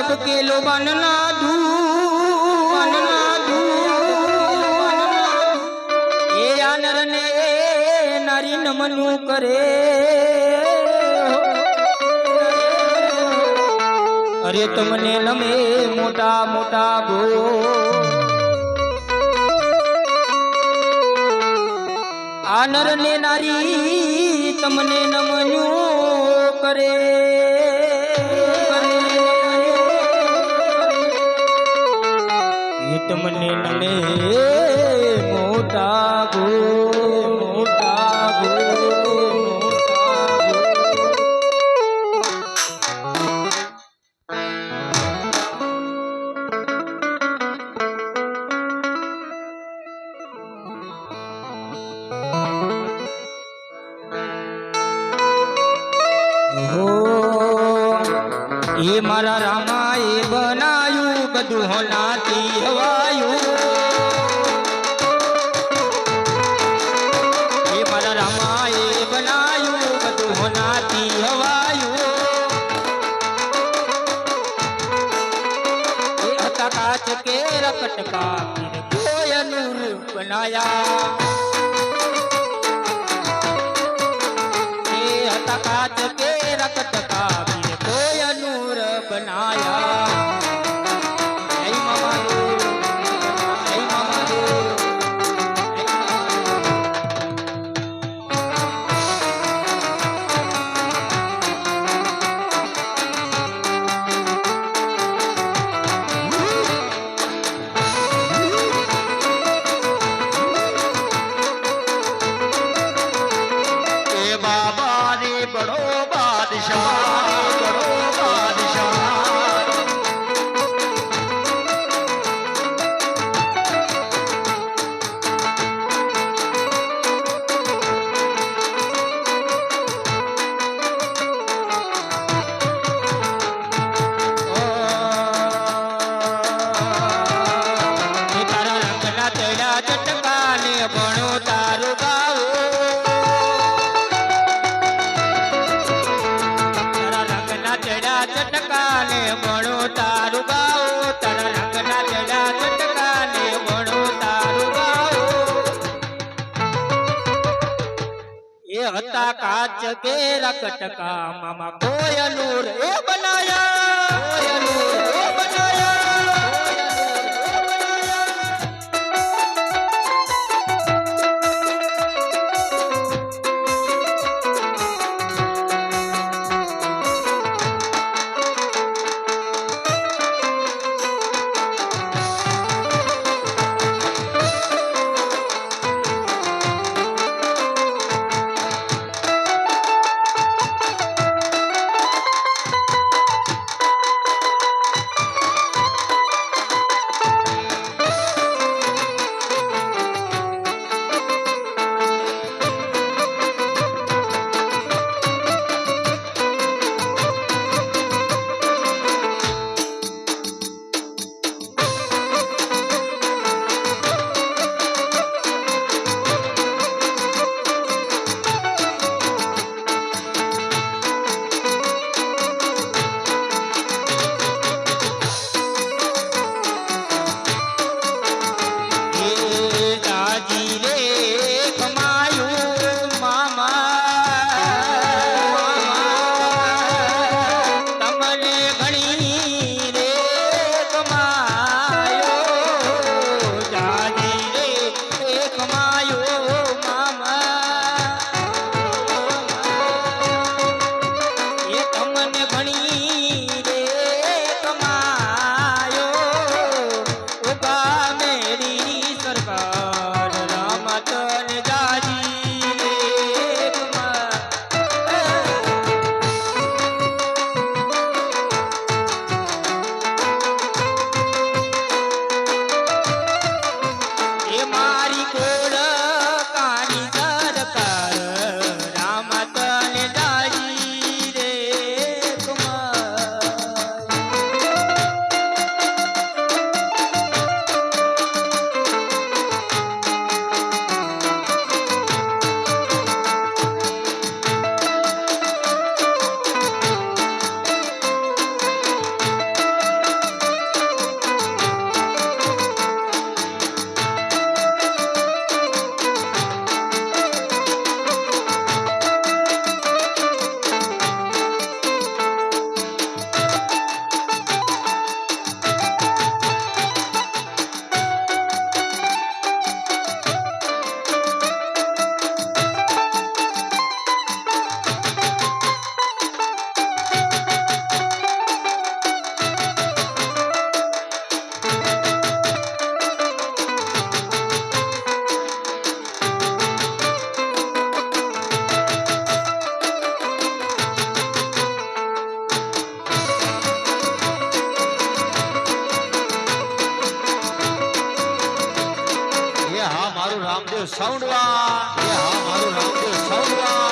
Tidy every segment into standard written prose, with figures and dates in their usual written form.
ધબકેલો બનના એ આનર ને નારી નમનું કરે અરે તમને નમે મોટા મોટા ભો આનર ને નારી તમને નમનું કરે તમને નમે મોટા ભો મોટા ભો એ મારા રામા એ બનાયું બધું હોનાથી હવાયું એ મારા રામા એ બનાયું બધું હોનાથી હવાયું એ હતા કાચ કે રકટકા ફિર કોયનું રૂપ બનાયા એ હતા કાચ કે રકટકા बनाया जय मामा दो जय मामा दो ए बाबा रे बड़ो बादशाह काच के रकटका मामा कोयनूर ए बनाया कोयनूर ए बनाया સાઉન્ડવા એ હા મારું રામદેવ સાઉન્ડવા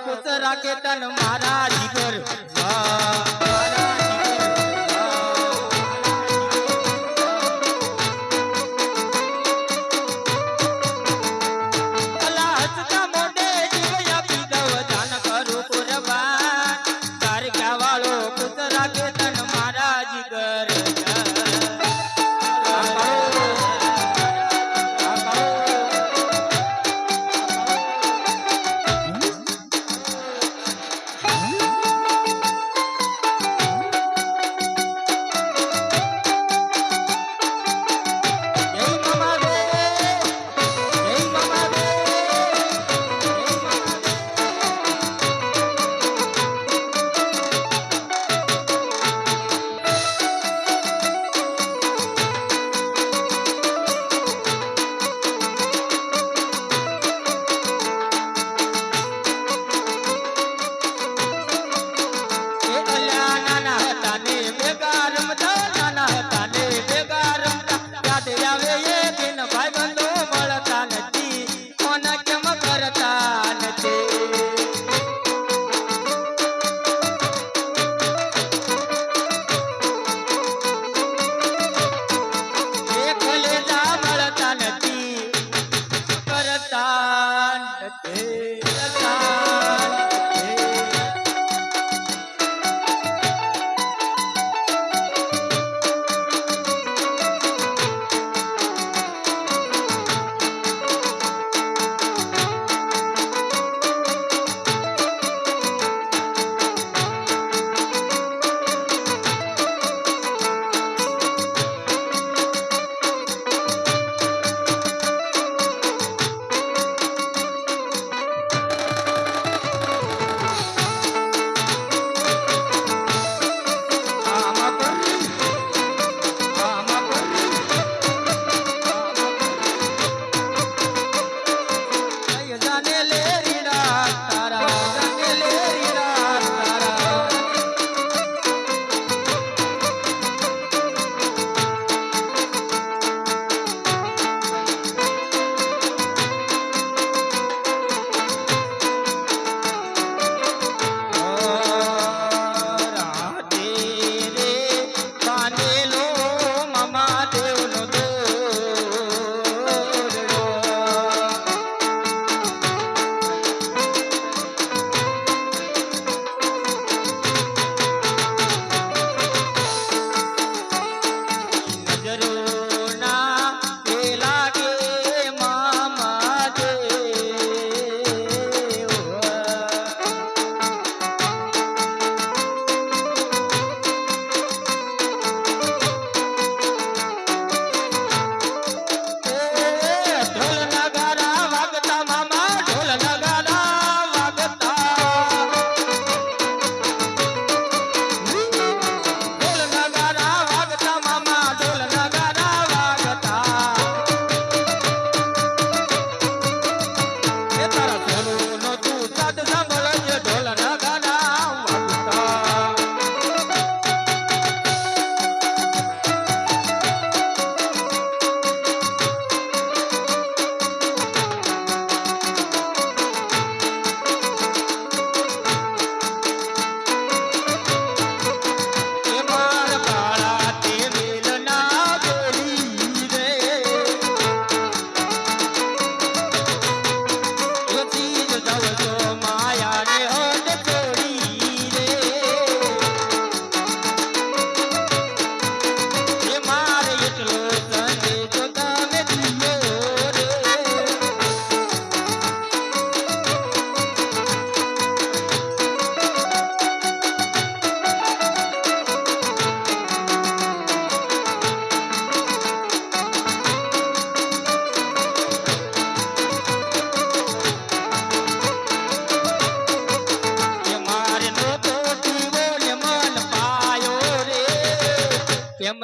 કુતરા કે તન મારા જીગર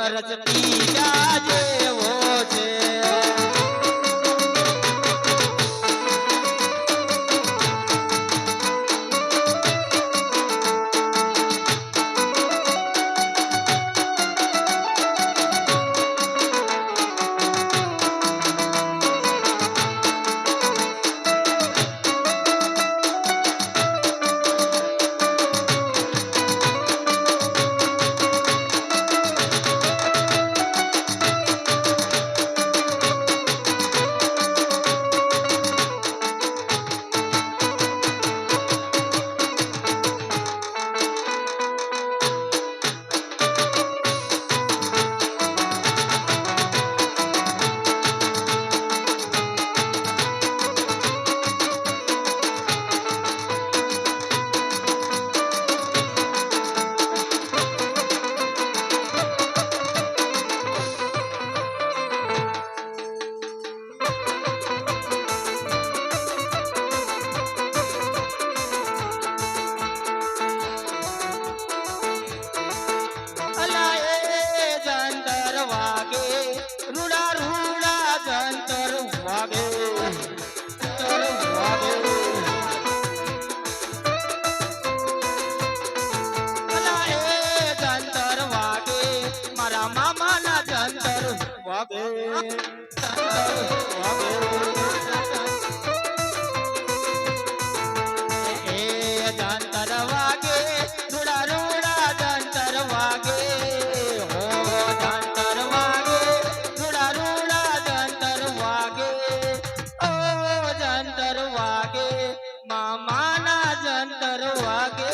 રચતી જેવો છે. મામાના જંતર વાગે.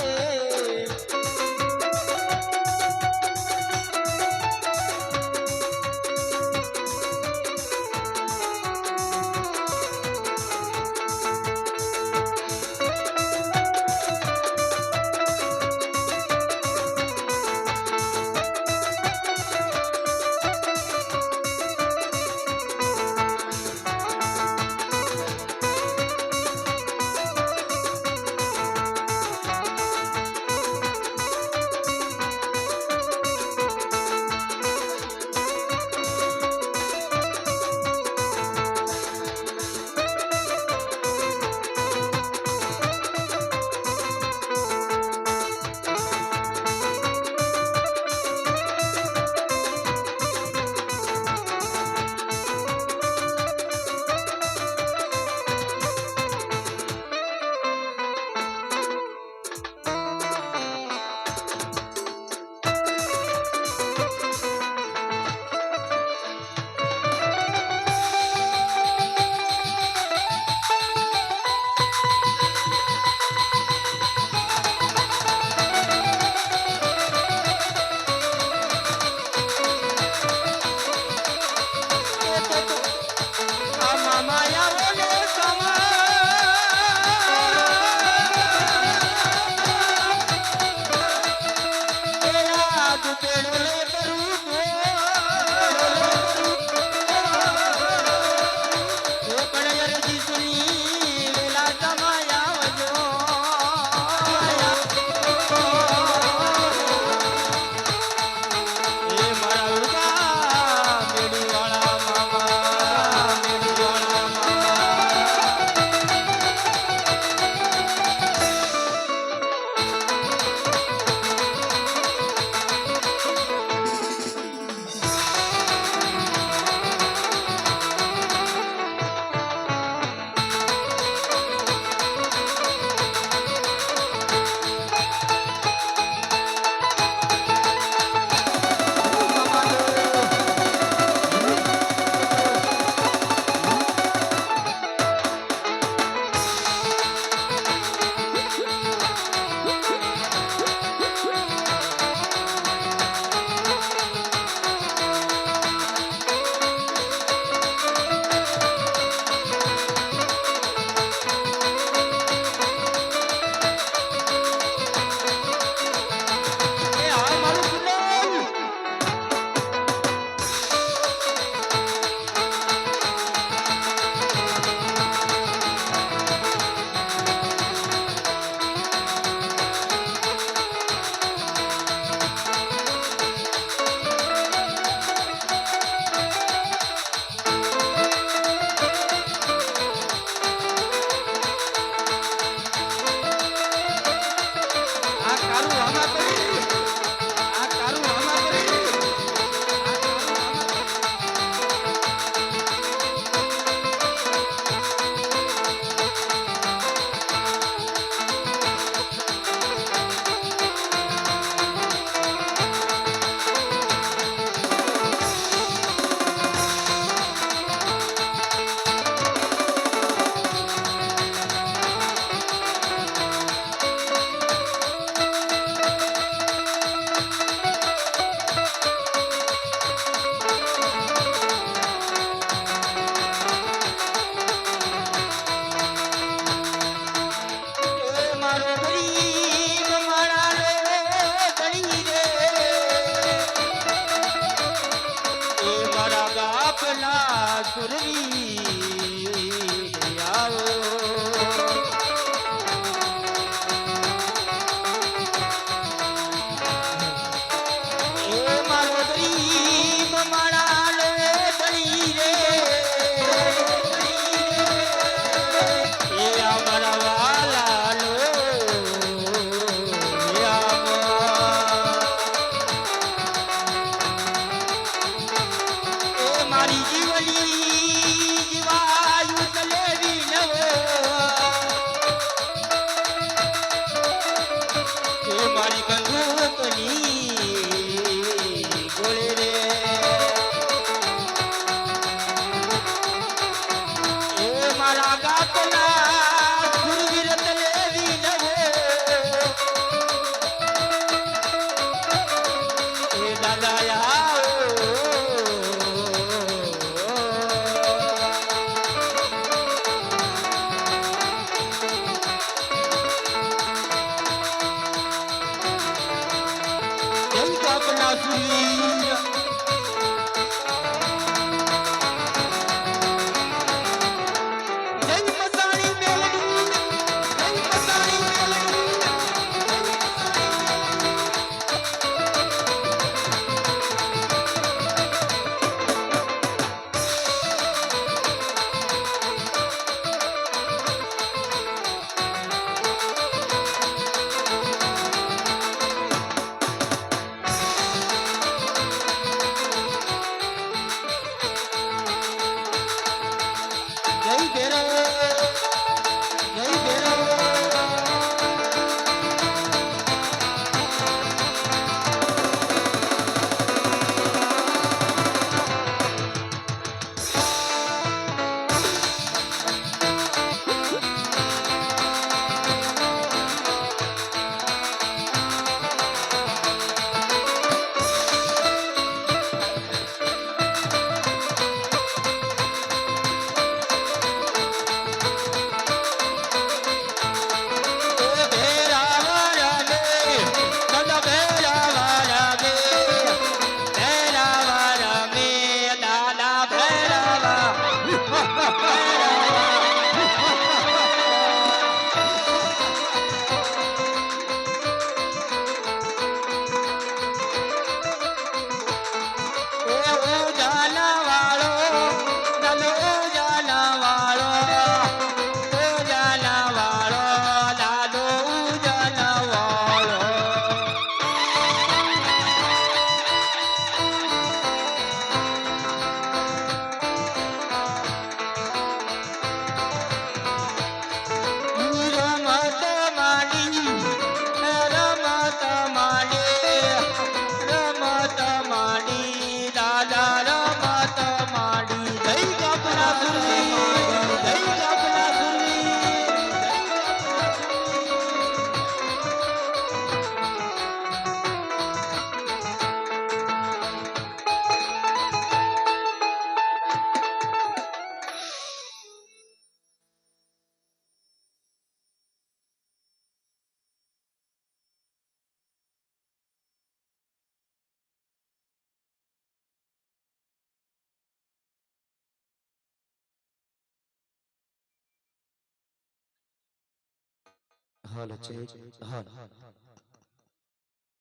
હાલો ચેક હાલ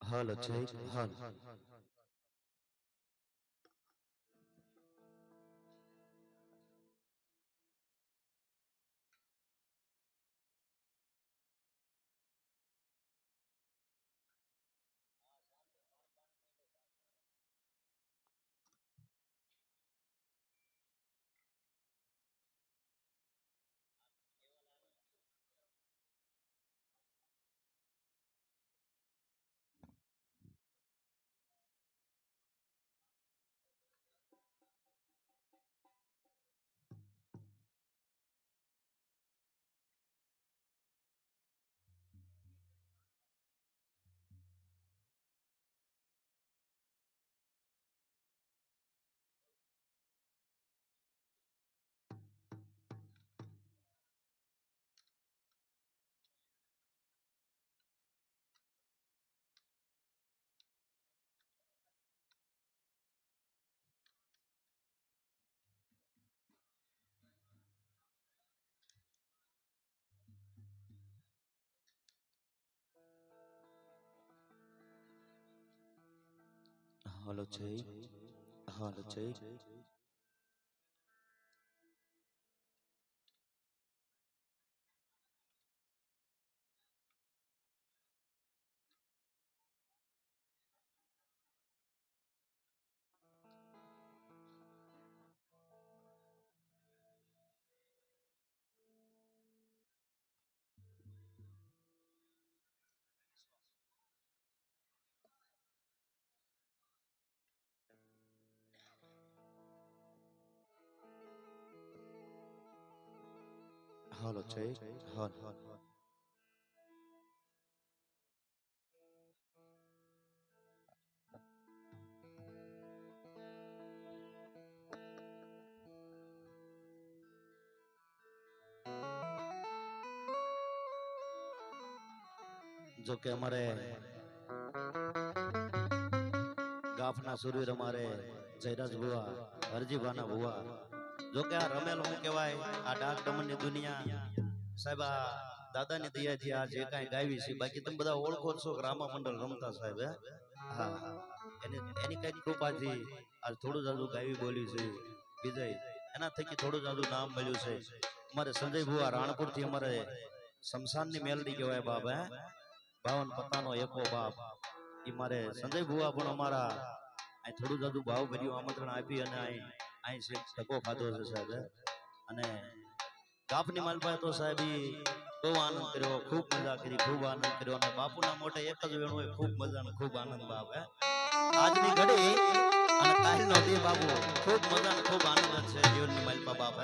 હાલો ચેક હાલ હાલો ચેક હાલો ચેક હાલો ચેક હાલ જો કે અમારે ગાફના સુરવીર અમારે જયરાજ ભુવા હરજીભાના ભુવા જો કે આ રમેલ હું કહેવાય આ ડાક દમનની દુનિયા સાહેબ આ દાદાની દયાથી આ જે કાંઈ ગાવી છે બાકી તમે બધા ઓળખો છો કે રામા મંડળ રમતા સાહેબ હા એની કઈ કૃપાથી આજ થોડું જાજુ ગાવી બોલ્યું છે વિજય એના થકી થોડું જાજુ નામ મળ્યું છે અમારે સંજય ભુવા રાણપુરથી અમારે શમશાનની મેલડી કહેવાય બાપ બાવન પત્તાનો એકો બાપ એ મારે સંજય ભુવા પણ અમારા અહીં થોડું જાજુ ભાવ ભર્યું આમંત્રણ આપી અને અહીં છે ધક્કો ખાધો છે સાહેબ અને ગાફની માલપાએ તો સાહેબ ઈ બહુ આનંદ કર્યો, ખૂબ મજા કરી, ખૂબ આનંદ કર્યો. અને બાપુના મોઢે એક જ વેણું હોય, ખૂબ મજા ને ખૂબ આનંદ બાપ. આજની ઘડી અને કાલનો દી બાપુ ખૂબ મજા ને ખૂબ આનંદ જ છે જીવનની માલપા બાપ.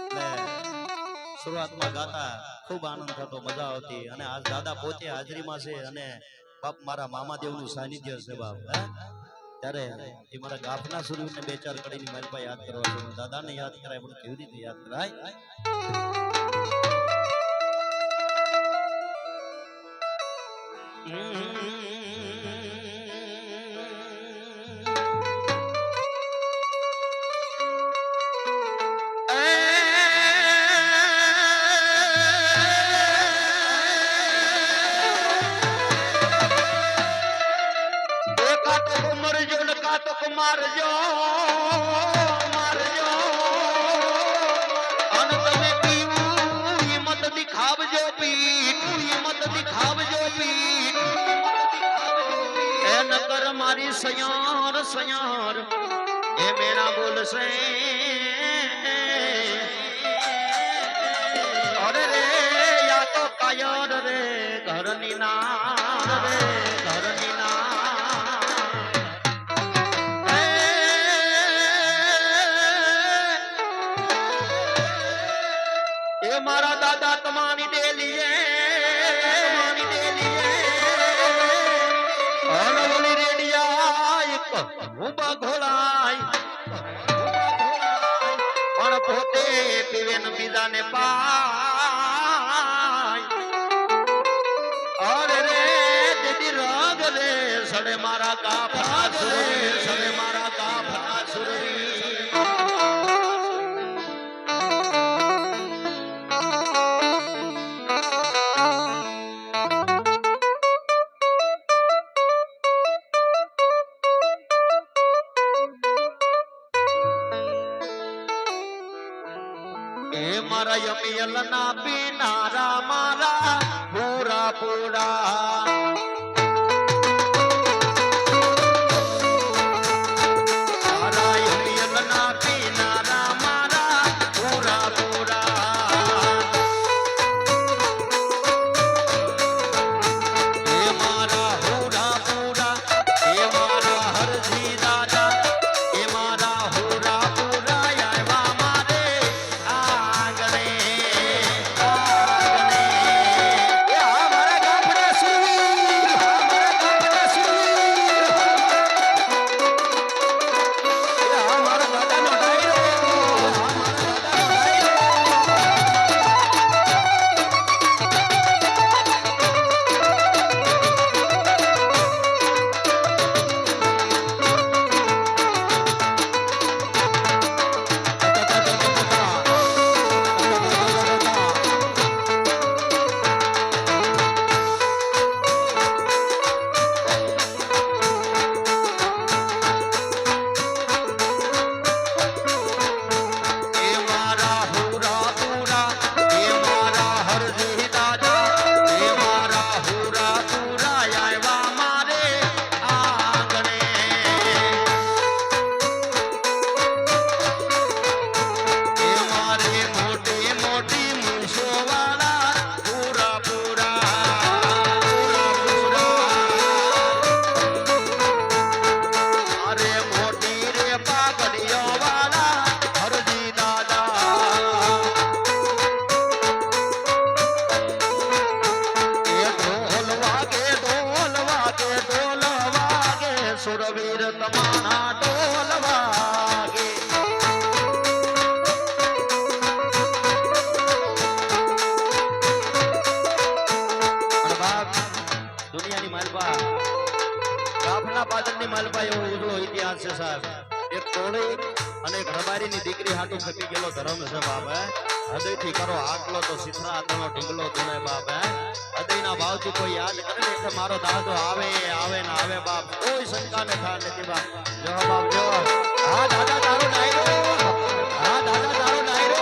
એટલે શરૂઆતમાં ગાતા ખૂબ આનંદ થતો, મજા આવતી. અને આજ દાદા પોતે હાજરીમાં છે અને બાપ મારા મામાદેવનું સાનિધ્ય છે બાપ. ત્યારે એ મારા ગાફના સુરવીરને બે ચાર કડીની માલપા યાદ કરવા છે. દાદાને યાદ કરાય પણ કેવી રીતે યાદ કરાય? મારજો મારજો અને તમે પીવું હિંમત દિખાવજો પીઠ, હિંમત દિખાવજો પીઠ. એ નકર મારી સયાર સયાર એ મેરા બોલશે. અરે રે યા તો કાયર રે ઘરની ના રે ઘરની ના. મારા દાદા તમારી ડેલીએ તમારી ડેલીએ અનવલી રેડિયા એક ઉભા ઘોળાય પણ પોતે પીવે ને બીજાને પાય. અરે રે દીદી રગ રે સડે મારા ગાફા રે સડે મારા ગાફા સુરવી. મારા યમિયલ ના પીનારા મારા પૂરા પૂરા. મારા યમિયલ ના પીનારા મારા પૂરા પૂરા. એ મારા પૂરા પૂરા એ મારા હરજી દાદા એ મારા પૂરા પૂરા. આવ્યા મારે સુરવીર તમારા ઢોલ વાગે. દુનિયાની માલપા ગાફના પાદરની માલપા એવો ઉજળો ઇતિહાસ છે સાહેબ. એક ટોળી અને એક રબારીની દીકરી હાટું ખપી ગયેલો ધર્મ છે બાપ. હૃદયથી કરો આટલો તો સિથરા આતનો ઢીંગલો ધૂણે બાપ. હૃદયના ભાવથી કોઈ યાદ કરે ને એટલે મારો દાદો આવે આવે ને આવે બાપ. કોઈ શંકા ને ઠાર નથી બાપ. જો બાપ જો હા દાદા તારો ડાયરો, હા દાદા તારો ડાયરો.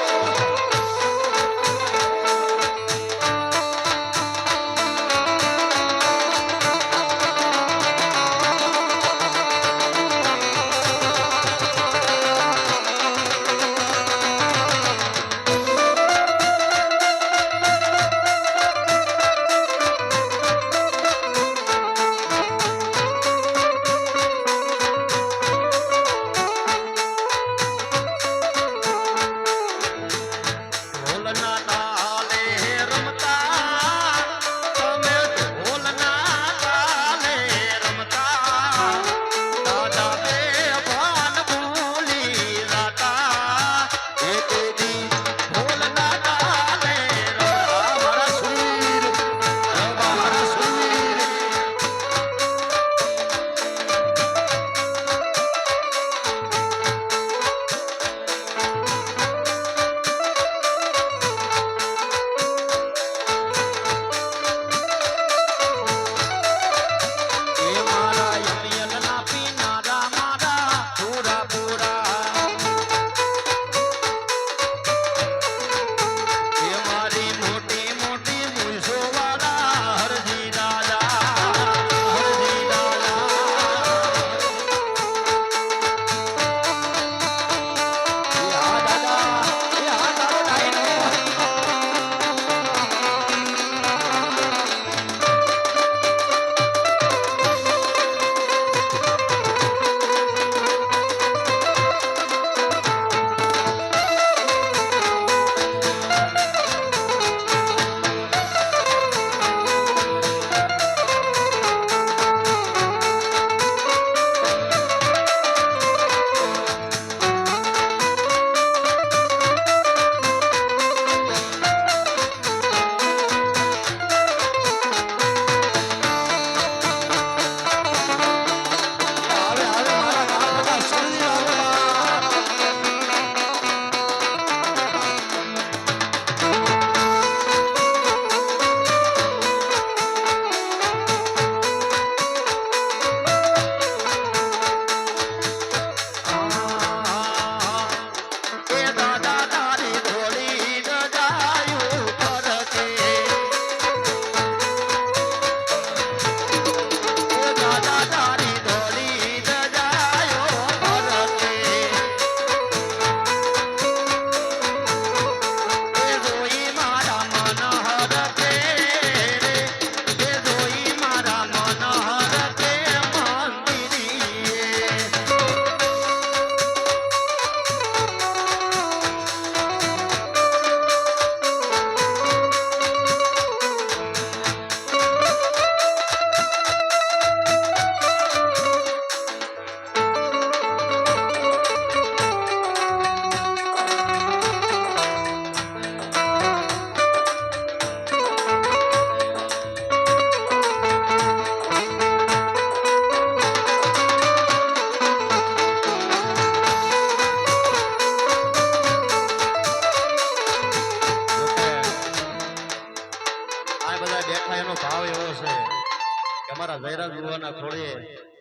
મહાદેવના ખોળે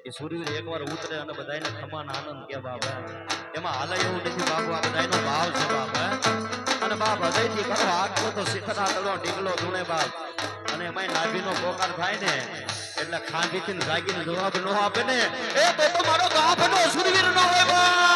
એ સૂર્યવીર એકવાર ઉતરે અને બધાયને ખમાન આનંદ કે બાપ એમાં હાલે એવું નથી બાપુ આ બધાયનો ભાવ છે બાપ અને બાપ હૃદયથી કરો આટલો તો શિખરા તળો ઢીકલો ધૂણે બાપ અને એમાંય નાભીનો પોકાર થાય ને એટલે ખાંભીથી જાગીને જવાબ ન આપે ને એ તો મારો બાપનો સૂરવીર ન હોય બાપ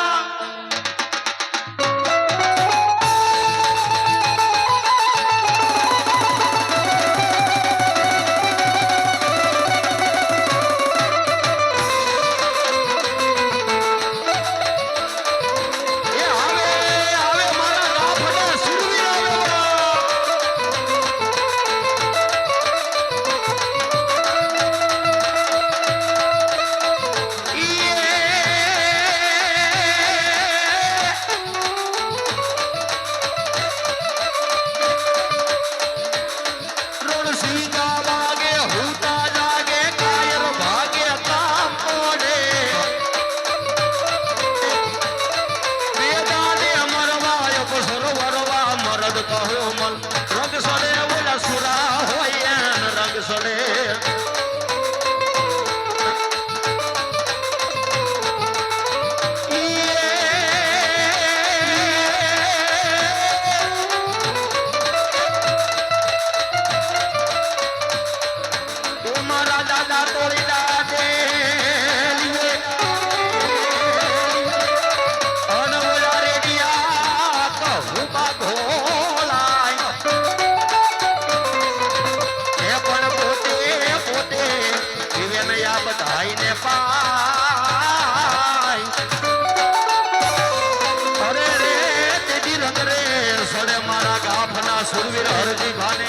સુરવીર હરજી ભાને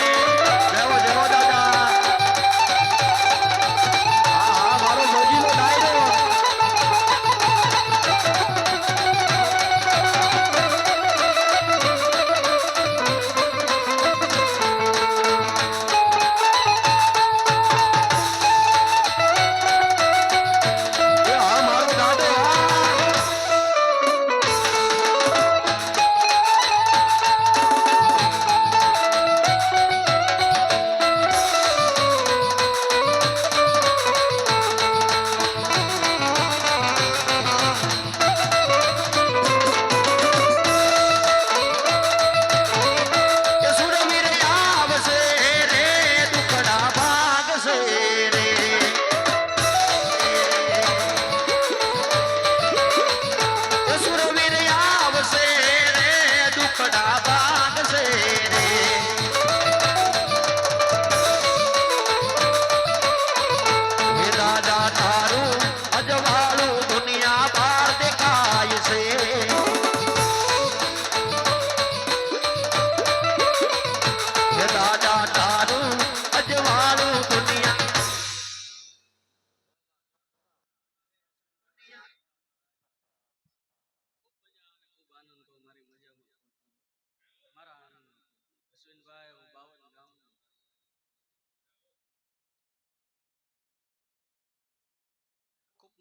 દેવો દેવો દાદા આ મારો મોજીનો ડાયરો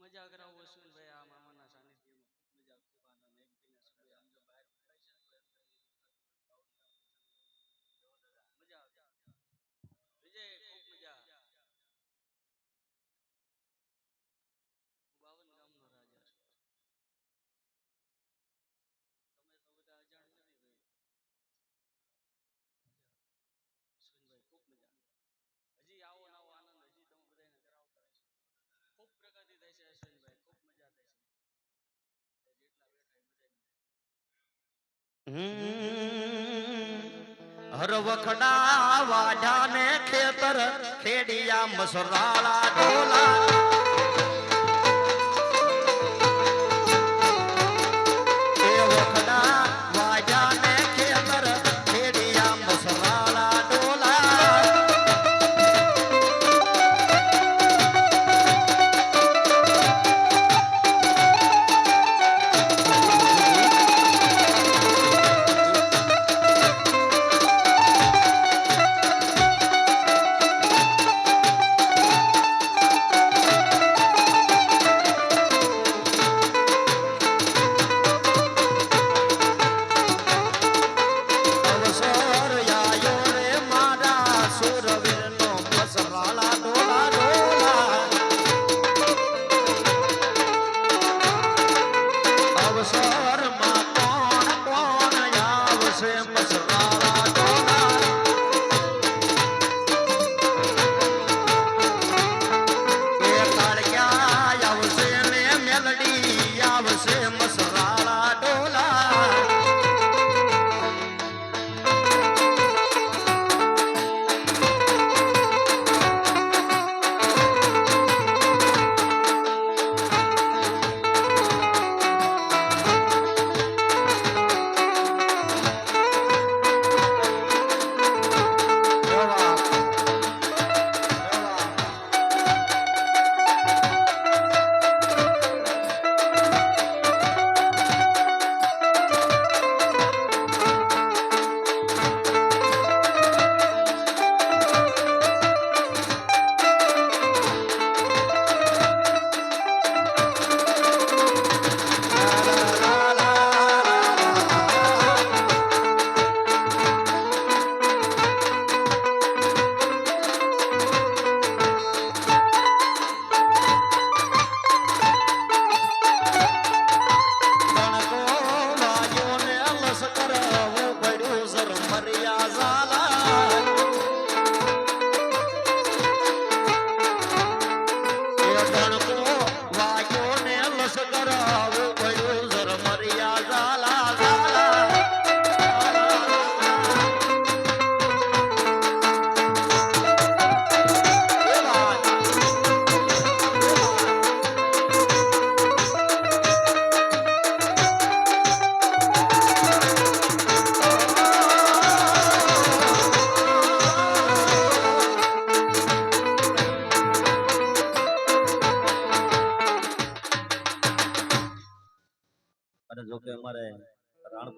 મજા કરાવો અશ્વિનભાઈ આ મામાના સાનિધ્યમાં ખૂબ મજા ખૂબ આનંદ એક દિને સમય આમ જો બહાર ઉઠાય છે તો મજા આવતી વિજય ખૂબ મજા હું 52 ગામનો રાજા છું તમે તો બધા અજાણ નથી ભાઈ અશ્વિનભાઈ ખૂબ મજા હજી આવો નવો આનંદ હજી તમે બધાને કરાવતા રહેશો ખૂબ પ્રગતિ થાય છે અશ્વિનભાઈ ખૂબ મજા થાય છે જેટલા બેઠા બધાને હરવખડા વાઢા ને ખેતર ખેડિયા મસરાળા ડોલા એ વખડા વાઢા ને ખેતર ખેડિયા મસરાળા ડોલા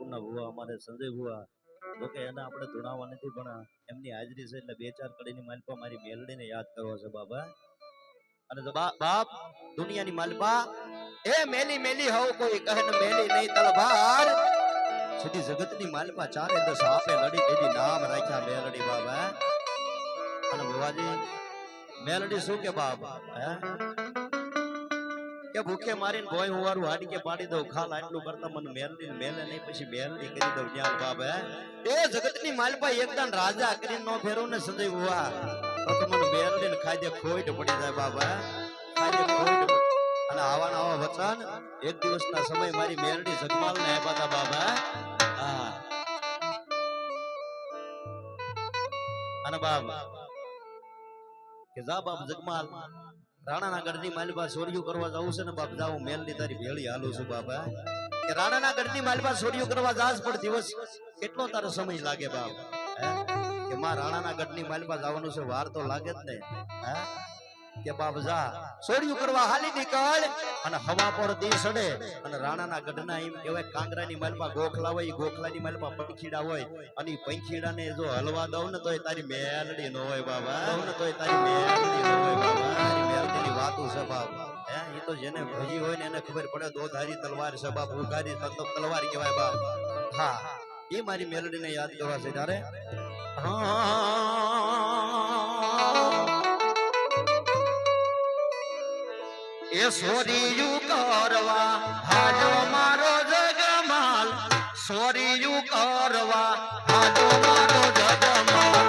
ગોકુળના ભુવા અમારે સંજય ભુવા જોકે એને આપણે ધૂણાવા નથી પણ એમની હાજરી છે એટલે બે ચાર કડીની માલપા મારી મેલડીને યાદ કરવા છે બાબા. અને જો બાપ દુનિયાની માલપા એ મેલી મેલી હોવ કોઈ કહે ને મેલી નહીં તલવાર સીધી જગતની માલપા ચારે દસ આપે લડી તેની નામ રાખ્યા મેલડી બાબા. અને ભુવાજી મેલડી શું કે બાપ હે કે ભૂખે મારીને ભોય હુવારું હાડીકે પાડી દઉં ખાલ આટલું કરતા મને મેલડી મેલે નહીં પછી મેલડી કરી દઉં જ્ઞાન બાપ હે એ જગતની માલપા એકદમ રાજા કરીને નો ફેરવું ને સંજય ભુવા તો મને મેલડી ને ખાઈ દે ખોઈટ પડી જાય બાપ હે ખાઈ દે ખોઈટ અને આવાના આવા વચન એક દિવસના સમય મારી મેલડી જગમાલ ને આપ્યા હતા બાપ હે હા અને બાપ કે જા બાપ જગમાલ રાણાના ગઢની માલપા ચોરીયું કરવા જાવું છે ને બાપ જાઉં મેલની તારી ભેળી હાલું છું બાપા કે રાણાના ગઢની માલપા ચોરીયું કરવા જાસ પણ દિવસ કેટલો તારો સમય લાગે બાપ હે કે માં રાણાના ગઢની માલપા જવાનું છે વાર તો લાગે જ ને હે કે બાપ જા ચોરીયું કરવા હાલી નીકળ અને હવા પર દી સડે અને રાણાના ગઢના એમ કહેવાય કાંગરાની માલપા ગોખલા હોય ગોખલાની માલપા પંખીડા હોય અને પંખીડાને જો હલવા દઉં ને તોય તારી મેલડી ન હોય બાબા ને તોય તારી મેલડી ન હોય બાબા તારી મેલડીની વાતું છે બાપ હે એ તો જેને ભજી હોય ને એને ખબર પડે દોધારી તલવાર છે બાપ ઉગારી તલવાર કહેવાય બાપ હા એ મારી મેલડીને યાદ કરવા છે તારે એ સોરીયું કરવા હાલો મારો જગમાલ સોરીયું કરવા હાલો મારો જગમાલ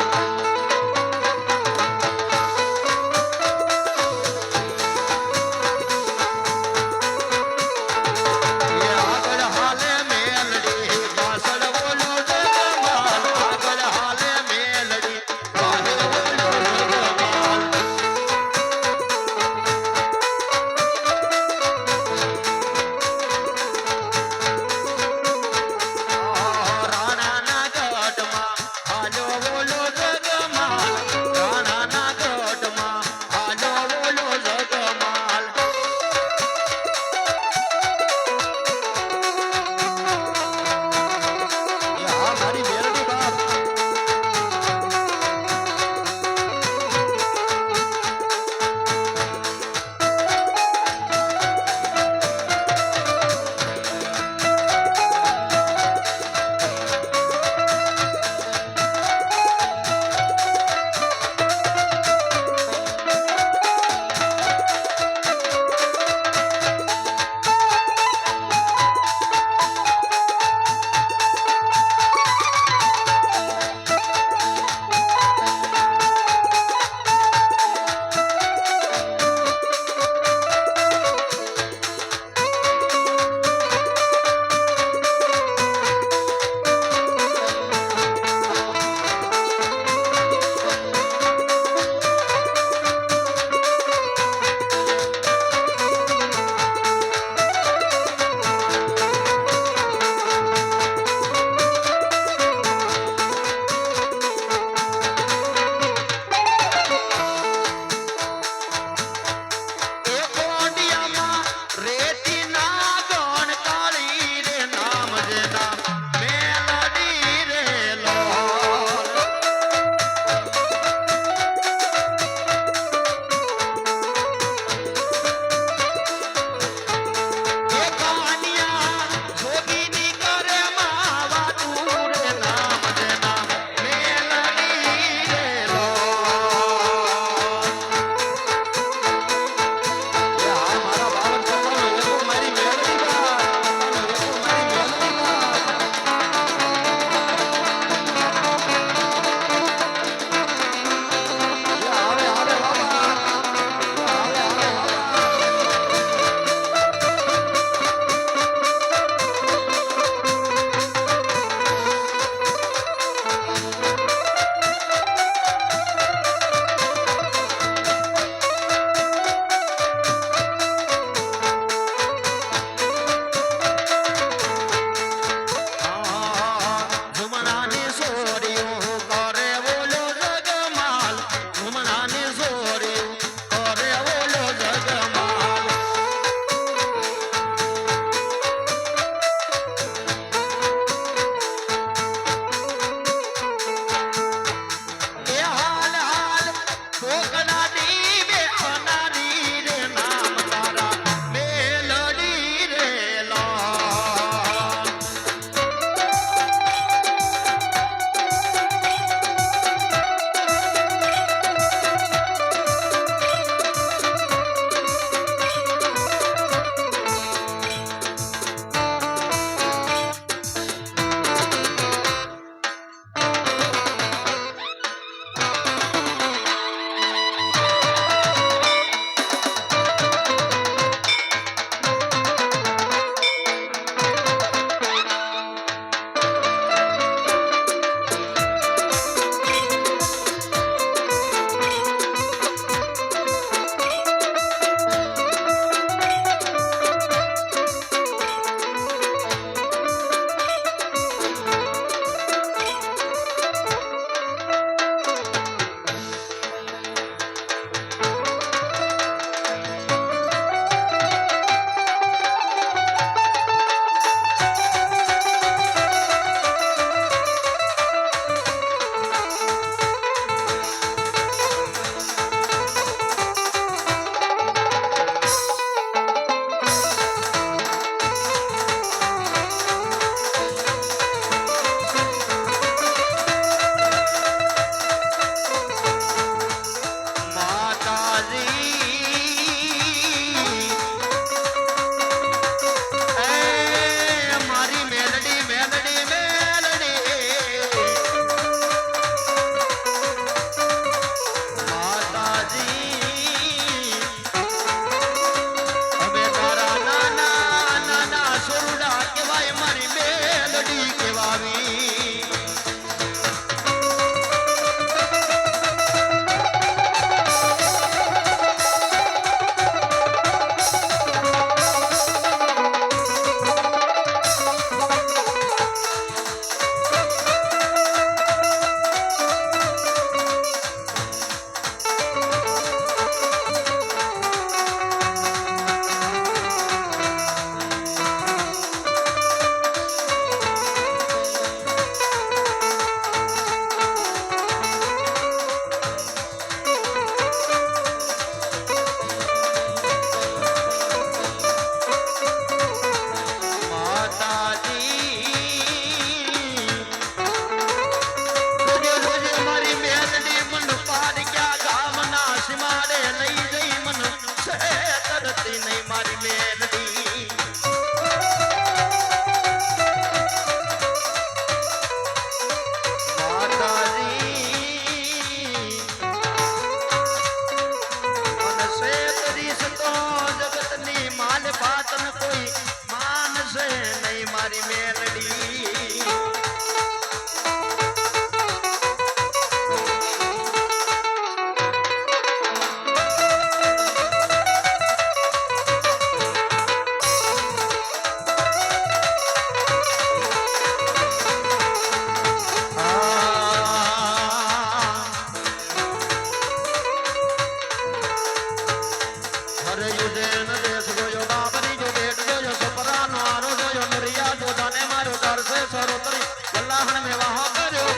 વરાહણ મેં વાહ કર્યો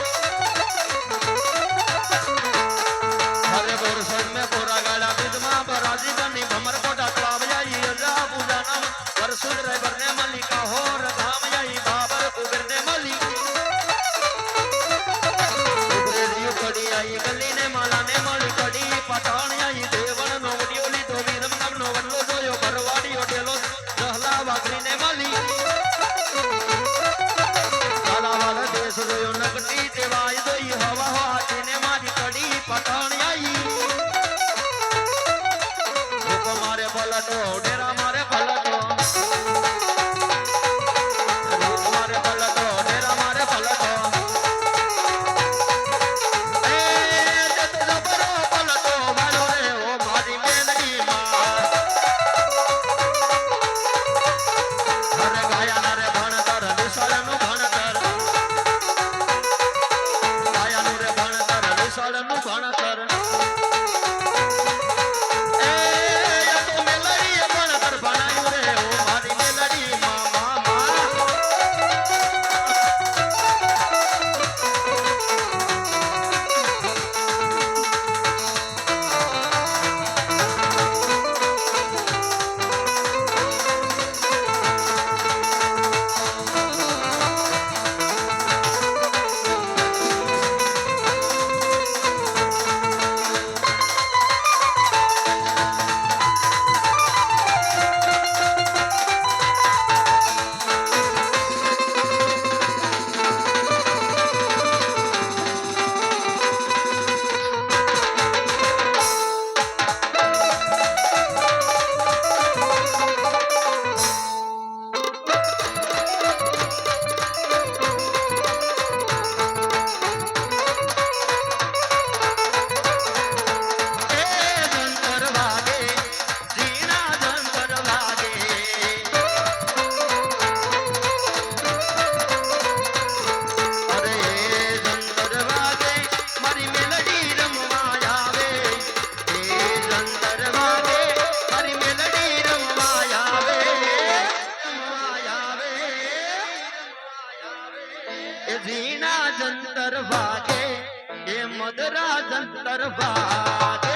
હરે બોરસદ મેં પોરા ગાડા બીજમાં બરાજી બની ભમર કોટા તળાવ જાઈ અજા પૂજા નામ વરસુદ રેબર ને મલિકા હોર ધામ જાઈ બાબર કુબેર ને મલી કુબરે જીવ પડી આઈ ગલી ને માલા ને મળી પડી પઠાણ આઈ દેવણ નો વડિયો લીધો વીરમ નામ નો વડલો જોયો ભરવાડીઓ ડેલો જહલા વાઘરી ને મલી કાલાવાળ દેશ જોયો નગટી દેવાય દઈ હવા હાથી ને મારી પડી પઠાણ આઈ ભૂકો મારે પલટો ડેરા મારે પલટો મારે પલટો ડેરા મારે પલટો એ જત જબરો પલટો વાળો રે ઓ મારી મેલડી માં હરે ગાયા રે ભણતર નિશાળનું ભણતર ગાયાનું રે ભણતર નિશાળનું ભણતર એ તો મેલડી ભણતર ભણાયું રે ઓ મારી મેલડી માં માં જંતર વાગે ઝીણા જંતર વાગે અરે જંતર વાગે મારી મેલડી રમવા આવે એ જંતર વાગે મારી મેલડી રમવા આવે એ ઝીણા જંતર વાગે એ મદરા જંતર વાગે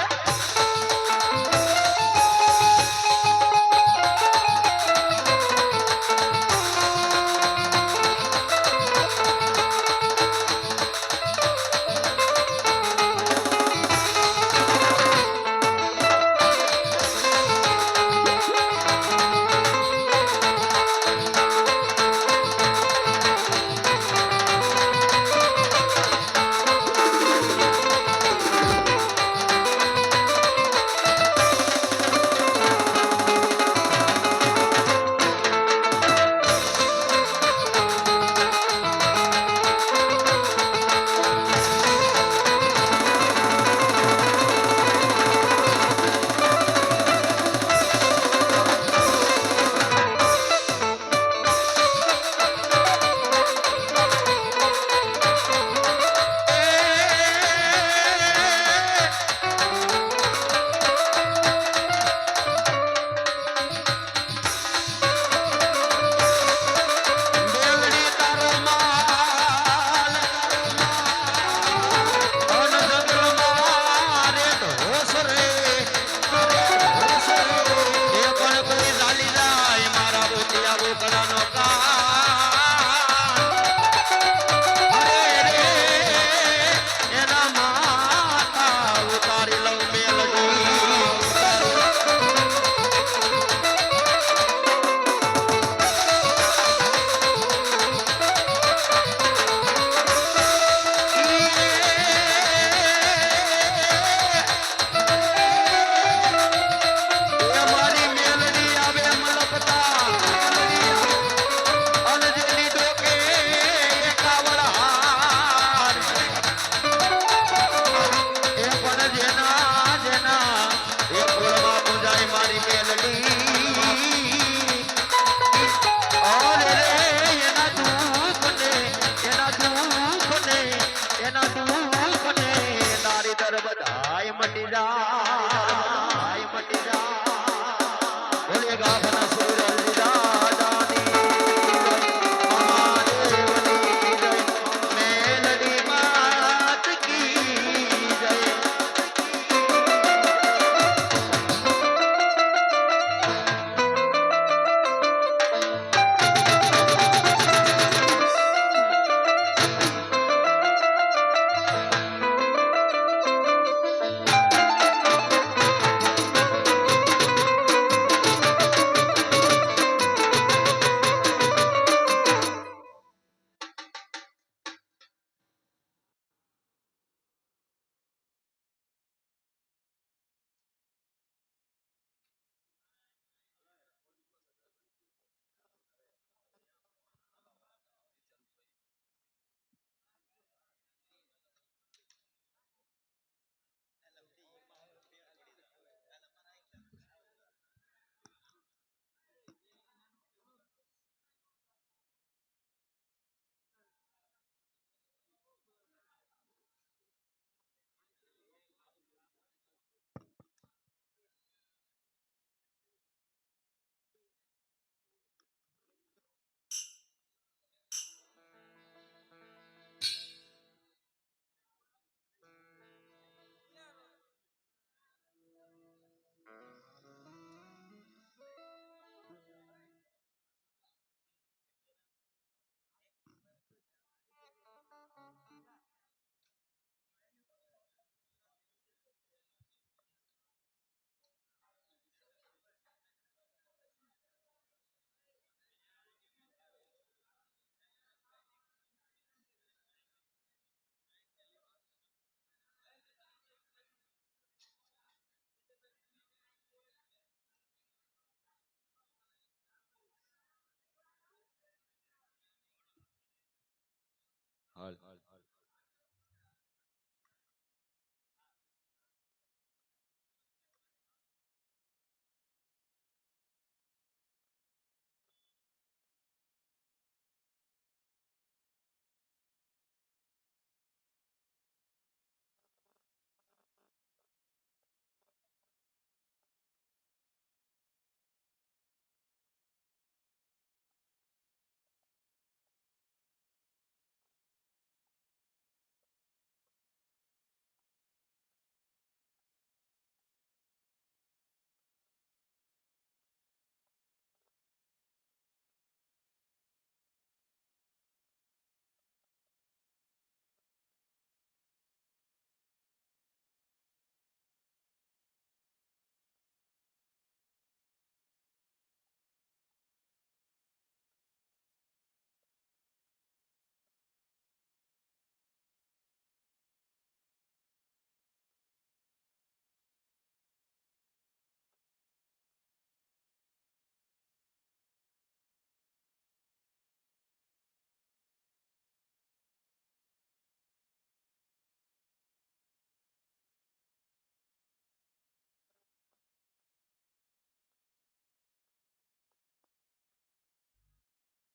હાલ